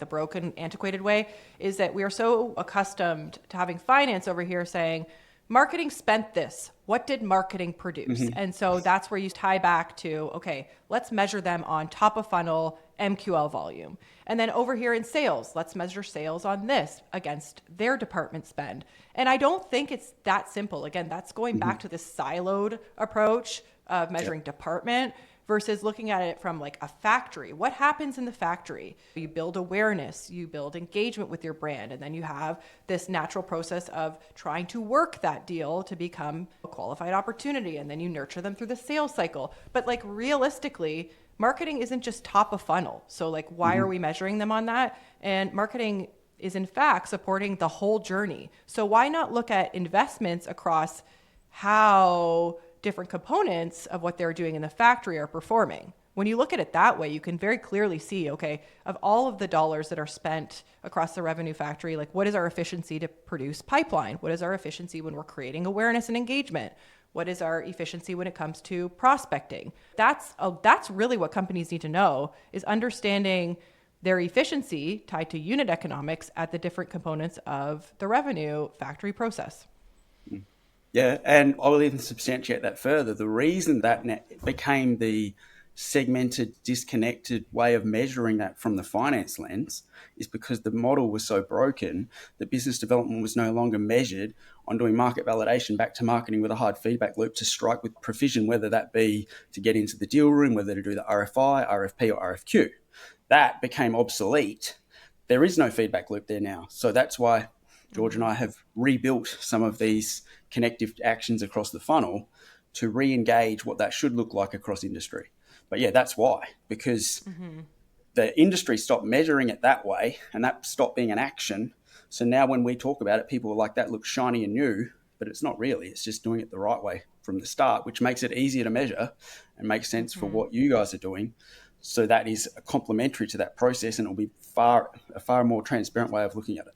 the broken, antiquated way, is that we are so accustomed to having finance over here saying, marketing spent this. What did marketing produce? Mm-hmm. And so that's where you tie back to, okay, let's measure them on top of funnel MQL volume. And then over here in sales, let's measure sales on this against their department spend. And I don't think it's that simple. Again, that's going back to this siloed approach of measuring department versus looking at it from like a factory. What happens in the factory? You build awareness, you build engagement with your brand, and then you have this natural process of trying to work that deal to become a qualified opportunity, and then you nurture them through the sales cycle. But like realistically, marketing isn't just top of funnel. So like, why are we measuring them on that? And marketing is in fact supporting the whole journey. So why not look at investments across how different components of what they're doing in the factory are performing? When you look at it that way, you can very clearly see, okay, of all of the dollars that are spent across the revenue factory, like what is our efficiency to produce pipeline? What is our efficiency when we're creating awareness and engagement? What is our efficiency when it comes to prospecting? That's really what companies need to know, is understanding their efficiency tied to unit economics at the different components of the revenue factory process. Yeah, and I will even substantiate that further. The reason that became the segmented, disconnected way of measuring that from the finance lens is because the model was so broken that business development was no longer measured on doing market validation back to marketing with a hard feedback loop to strike with precision, whether that be to get into the deal room, whether to do the RFI, RFP, or RFQ. That became obsolete. There is no feedback loop there now. So that's why George and I have rebuilt some of these connective actions across the funnel to re-engage what that should look like across industry. But yeah, that's why, because the industry stopped measuring it that way and that stopped being an action. So now when we talk about it, people are like, that looks shiny and new, but it's not really. It's just doing it the right way from the start, which makes it easier to measure and makes sense for what you guys are doing. So that is complementary to that process, and it'll be a far more transparent way of looking at it.